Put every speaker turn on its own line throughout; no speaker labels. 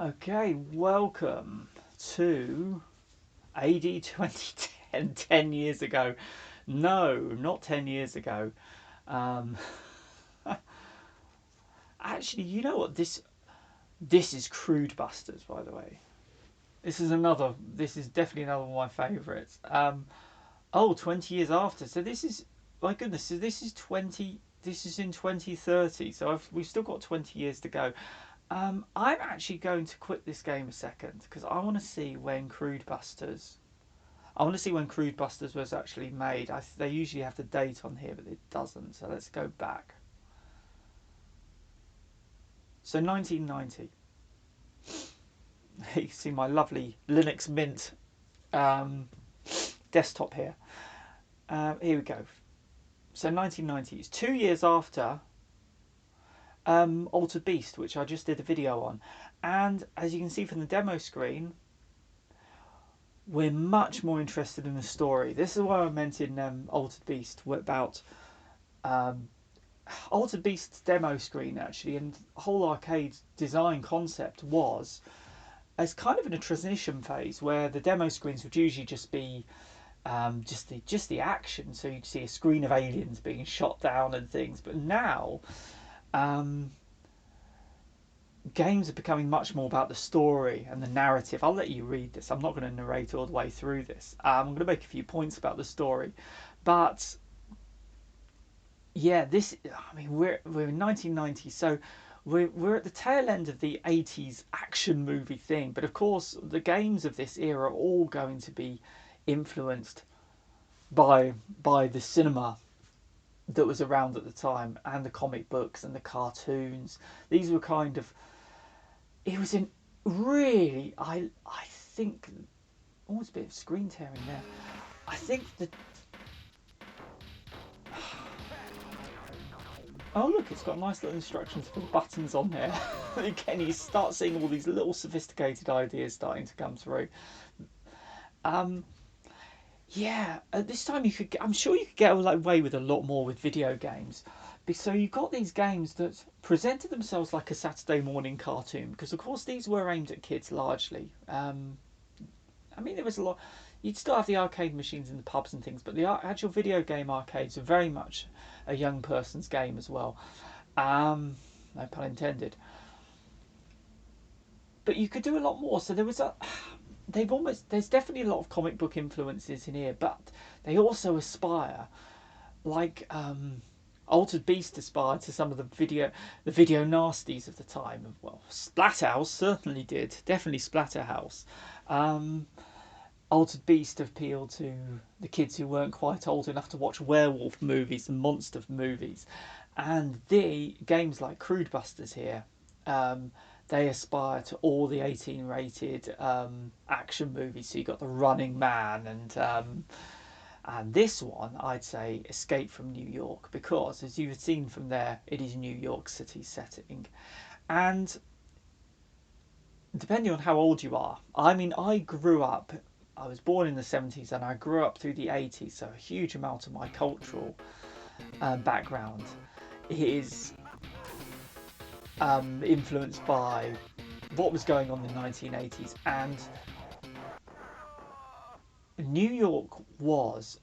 Okay, welcome to AD 2010, 10 years ago. No, not 10 years ago. Um, Actually, you know what? This is Crude Busters, by the way. This is definitely another one of my favourites. Oh, 20 years after. So this is, my goodness, so this is in 2030. So we've still got 20 years to go. I'm actually going to quit this game a second because I want to see when Crude Busters. I want to see when Crude Busters was actually made. They usually have the date on here, but it doesn't. So let's go back. So 1990. You can see my lovely Linux Mint um, desktop here. Here we go. So 1990 is 2 years after Altered Beast, which I just did a video on. And as you can see from the demo screen, we're much more interested in the story. This is what I meant in Altered Beast about Altered Beast's demo screen, actually, and the whole arcade design concept was as kind of in a transition phase where the demo screens would usually just be just the action. So you'd see a screen of aliens being shot down and things. But now games are becoming much more about the story and the narrative. I'll let you read this. I'm not going to narrate all the way through this. I'm going to make a few points about the story, but yeah, I mean, we're in 1990, so we're at the tail end of the 80s action movie thing. But of course, the games of this era are all going to be influenced by the cinema that was around at the time, and the comic books and the cartoons. These were kind of, it was in really, I think, almost a bit of screen tearing there. I think that, oh look, it's got nice little instructions for the buttons on there. Again, you start seeing all these little sophisticated ideas starting to come through. Um, yeah, at this time I'm sure you could get away with a lot more with video games. So you got these games that presented themselves like a Saturday morning cartoon, because of course these were aimed at kids largely. I mean, there was a lot. You'd still have the arcade machines in the pubs and things, but the actual video game arcades are very much a young person's game as well. No pun intended. But you could do a lot more. So there's definitely a lot of comic book influences in here, but they also aspire, like Altered Beast aspired to some of the video nasties of the time. Well, Splatterhouse certainly did, definitely Splatterhouse. Um, Altered Beast appealed to the kids who weren't quite old enough to watch werewolf movies and monster movies, and the games like Crude Busters here, they aspire to all the 18 rated action movies. So you got the Running Man and this one, I'd say Escape from New York, because as you've seen from there, it is New York City setting. And depending on how old you are, I mean, I was born in the 70s and I grew up through the 80s, so a huge amount of my cultural background is influenced by what was going on in the 1980s. And New York was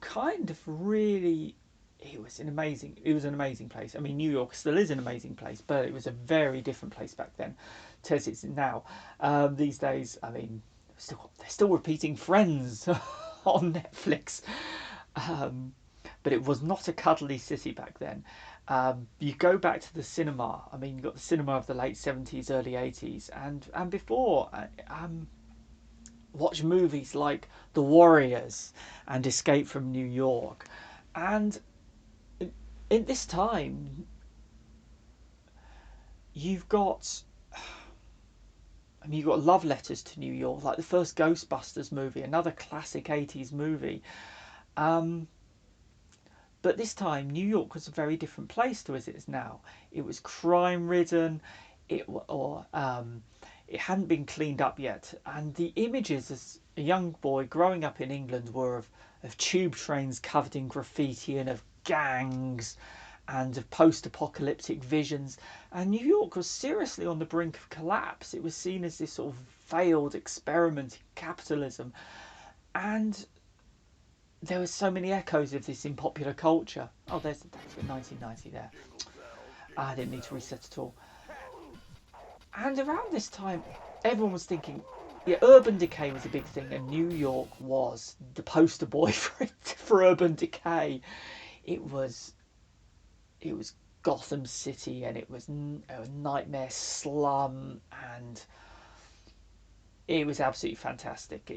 kind of really, it was an amazing place. I mean, New York still is an amazing place, but it was a very different place back then to as it's now. These days, I mean, they're still repeating Friends on Netflix, but it was not a cuddly city back then. You go back to the cinema. I mean, you got the cinema of the late 70s, early 80s, and before. Watch movies like The Warriors and Escape from New York, and in this time, you've got, I mean, you've got love letters to New York, like the first Ghostbusters movie, another classic 80s movie. Um, but this time, New York was a very different place to as it is now. It was crime ridden, it hadn't been cleaned up yet, and the images as a young boy growing up in England were of tube trains covered in graffiti and of gangs and of post-apocalyptic visions. And New York was seriously on the brink of collapse. It was seen as this sort of failed experiment in capitalism. And there were so many echoes of this in popular culture. Oh, there's the date for 1990 there. I didn't need to reset at all. And around this time, everyone was thinking, yeah, urban decay was a big thing, and New York was the poster boy for it, for urban decay. It was Gotham City, and it was a nightmare slum, and it was absolutely fantastic.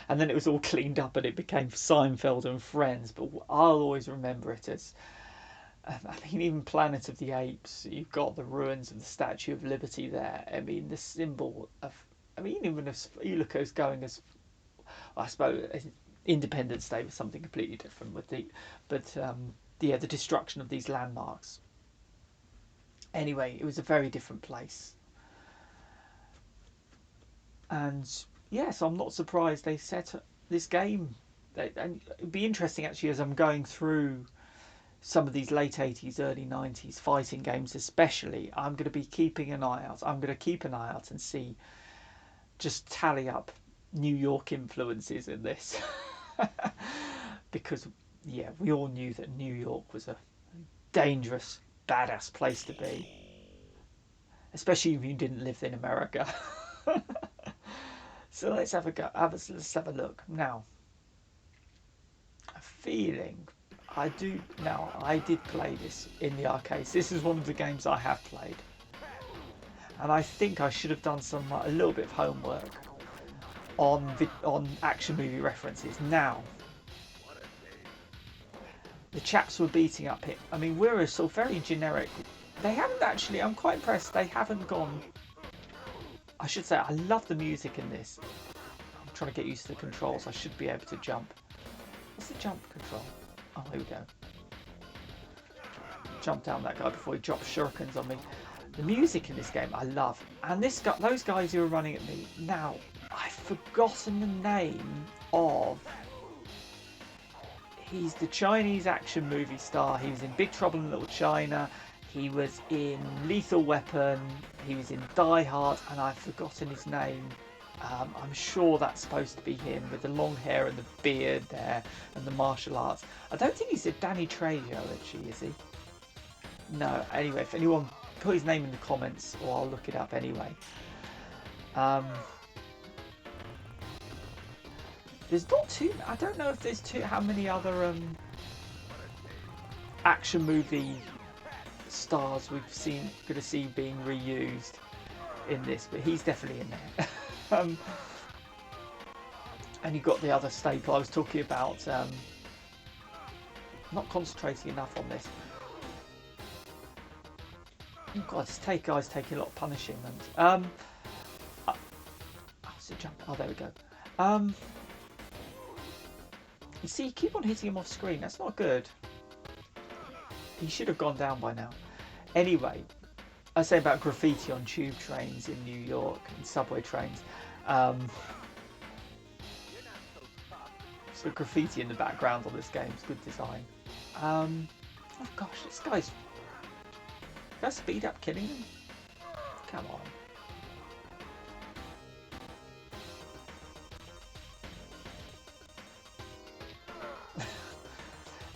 And then it was all cleaned up, and it became Seinfeld and Friends. But I'll always remember it as, I mean, even Planet of the Apes. You've got the ruins of the Statue of Liberty there. I mean, the symbol of. I mean, even if you look at us going as, I suppose, Independence Day was something completely different with the destruction of these landmarks. Anyway, it was a very different place. And yes, I'm not surprised they set this game. And it'd be interesting actually as I'm going through some of these late 80s, early 90s fighting games especially. I'm going to be keeping an eye out. I'm going to keep an eye out and see, just tally up New York influences in this. Because, yeah, we all knew that New York was a dangerous, badass place to be. Especially if you didn't live in America. So let's have a go. Let's have a look. Now, a feeling I did play this in the arcades. This is one of the games I have played. And I think I should have done a little bit of homework on action movie references. Now, the chaps were beating up it. I mean, we're sort of very generic. They haven't actually, I'm quite impressed, they haven't gone. I should say, I love the music in this. I'm trying to get used to the controls. I should be able to jump. What's the jump control? Oh, here we go. Jump down that guy before he drops shurikens on me. The music in this game, I love. And those guys who are running at me. Now, I've forgotten the name of... He's the Chinese action movie star. He was in Big Trouble in Little China. He was in Lethal Weapon. He was in Die Hard, and I've forgotten his name. I'm sure that's supposed to be him with the long hair and the beard there and the martial arts. I don't think he's a Danny Trejo, actually, is he? No. Anyway, if anyone put his name in the comments, or I'll look it up anyway. There's not too. I don't know if there's how many other action movie stars we've going to see being reused in this, but he's definitely in there. And you've got the other staple I was talking about. Not concentrating enough on this. Oh God, this guy's taking a lot of punishment. Oh, there we go. You see, you keep on hitting him off screen. That's not good. He should have gone down by now. Anyway, I say about graffiti on tube trains in New York and subway trains. So graffiti in the background on this game is good design. Oh gosh, this guy's... Can I speed up killing him? Come on.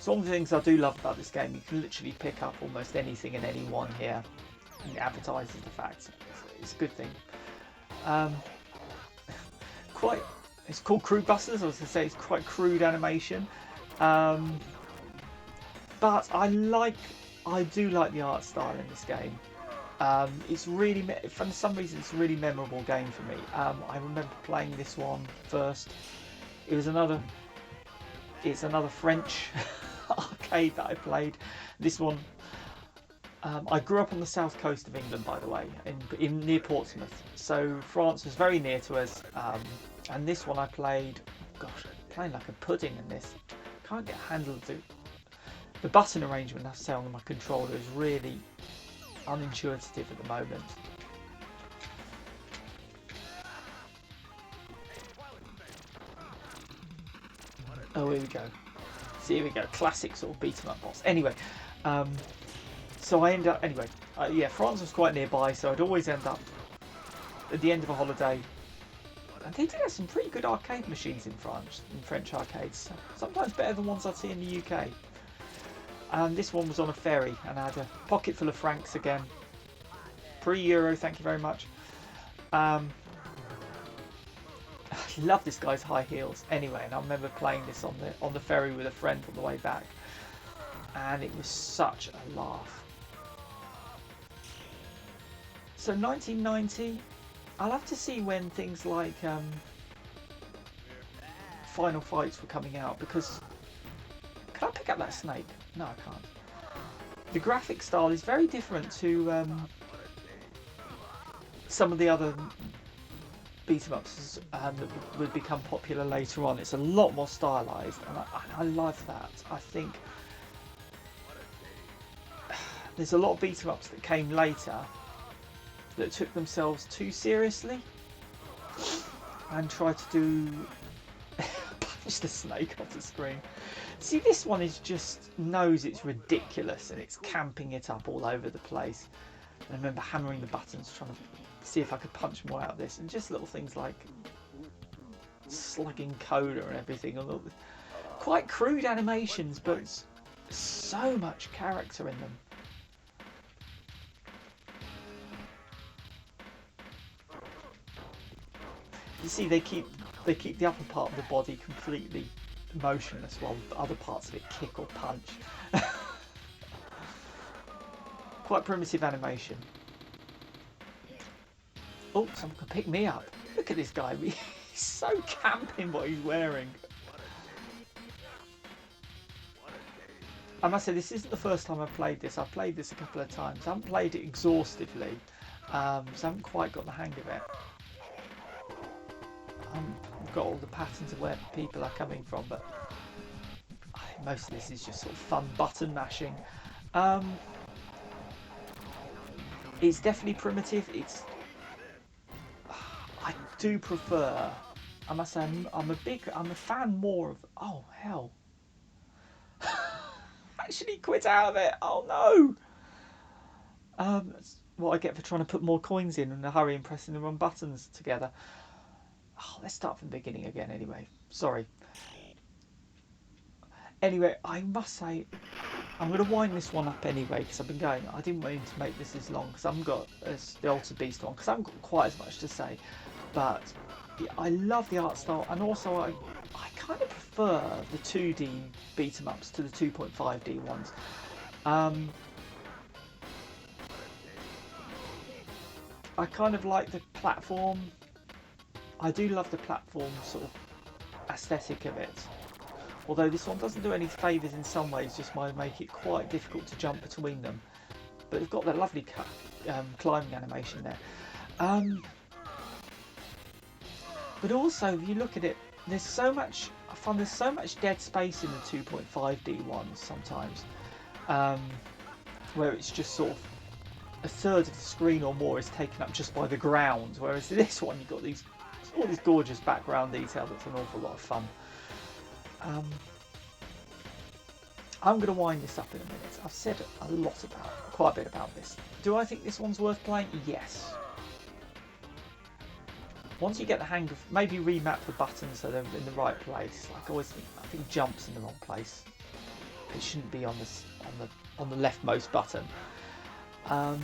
So one of the things I do love about this game, you can literally pick up almost anything and anyone here. And it advertises the fact. It's a good thing. It's called Crude Buster. I was going to say it's quite crude animation. But I do like the art style in this game. It's really, for some reason, it's a really memorable game for me. I remember playing this one first. It's another French arcade that I played. This one, I grew up on the south coast of England, by the way, near Portsmouth. So France was very near to us. And this one I played, playing like a pudding in this. Can't get a handle of the button arrangement, I have to say, on my controller is really unintuitive at the moment. Oh, here we go. So here we go, classic sort of beat 'em up boss. Anyway, so I end up anyway. Yeah, France was quite nearby, so I'd always end up at the end of a holiday. And they did have some pretty good arcade machines in France, in French arcades. Sometimes better than ones I'd see in the UK. And this one was on a ferry, and I had a pocket full of francs again. Pre-Euro, thank you very much. I love this guy's high heels. Anyway, and I remember playing this on the ferry with a friend on the way back, and it was such a laugh. So 1990, I'll have to see when things like Final Fights were coming out, because can I pick up that snake? No, I can't. The graphic style is very different to some of the other beat-em-ups that would become popular later on. It's a lot more stylized, and I love that. I think there's a lot of beat-em-ups that came later that took themselves too seriously and tried to do punch the snake off the screen. See, this one is just knows it's ridiculous and it's camping it up all over the place. And I remember hammering the buttons trying to see if I could punch more out of this, and just little things like slugging coda and everything. Quite crude animations, but so much character in them. You see, they keep the upper part of the body completely motionless while the other parts of it kick or punch. Quite primitive animation. Oh, someone can pick me up. Look at this guy. He's so camping what he's wearing. I must say, this isn't the first time I've played this. I've played this a couple of times. I haven't played it exhaustively, so I haven't quite got the hang of it. I've got all the patterns of where people are coming from, but I think most of this is just sort of fun button mashing. It's definitely primitive. I do prefer. I must say, I'm a fan more of. Oh hell! Actually, quit out of it. Oh no! That's what I get for trying to put more coins in a hurry and pressing the wrong buttons together. Oh, let's start from the beginning again. Anyway, sorry. Anyway, I must say, I'm going to wind this one up anyway, because I've been going. I didn't want to make this as long because I haven't got the Altered Beast one, because I haven't got quite as much to say. But yeah, I love the art style, and also I kind of prefer the 2D beat 'em ups to the 2.5D ones. I kind of like the platform. I do love the platform sort of aesthetic of it. Although this one doesn't do any favours in some ways, just might make it quite difficult to jump between them. But it's got that lovely climbing animation there. But also, if you look at it, there's so much. I find there's so much dead space in the 2.5D ones sometimes, where it's just sort of a third of the screen or more is taken up just by the ground. Whereas this one, you've got all this gorgeous background detail that's an awful lot of fun. I'm going to wind this up in a minute. I've said quite a bit about this. Do I think this one's worth playing? Yes. Once you get the hang of, maybe remap the buttons so they're in the right place. Like I think jumps in the wrong place. It shouldn't be on the leftmost button. But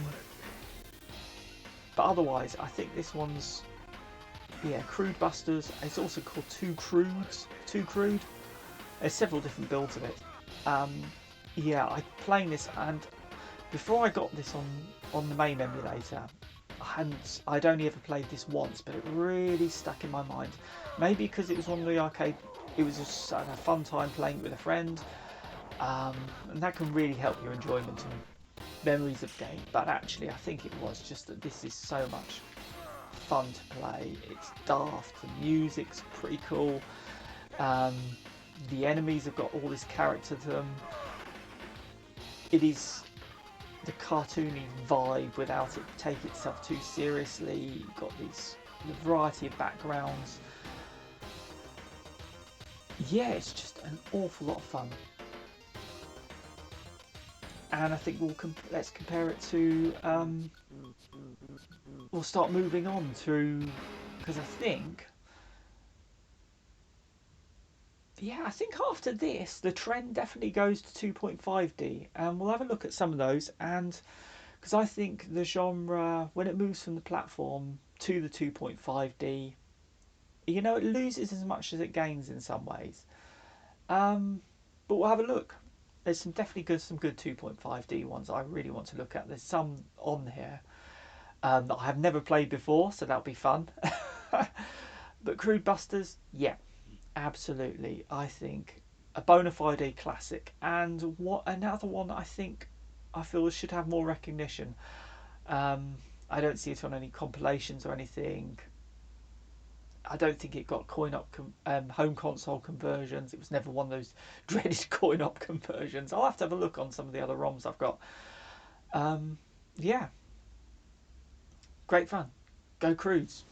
otherwise, I think this one's Crude Busters. It's also called Two Crude. There's several different builds of it. I'm playing this, and before I got this on the MAME emulator, I'd only ever played this once, but it really stuck in my mind. Maybe because it was on the arcade, it was just a fun time playing it with a friend, and that can really help your enjoyment and memories of game. But actually, I think it was just that this is so much fun to play. It's daft, the music's pretty cool, the enemies have got all this character to them. It is the cartoony vibe without it take itself too seriously. You've got the variety of backgrounds. Yeah, it's just an awful lot of fun. and I think let's compare it to. We'll start moving on to, because I think, yeah, I think after this the trend definitely goes to 2.5D, and we'll have a look at some of those. And because I think the genre, when it moves from the platform to the 2.5D, it loses as much as it gains in some ways. Um, but we'll have a look. There's some good 2.5D ones I really want to look at. There's some on here that I have never played before, so that'll be fun. But Crude Busters, yeah, absolutely. I think a bona fide classic, and what another one I feel should have more recognition. I don't see it on any compilations or anything. I don't think it got coin op home console conversions. It was never one of those dreaded coin op conversions. I'll have to have a look on some of the other ROMs I've got. Yeah, great fun. Go Crudes.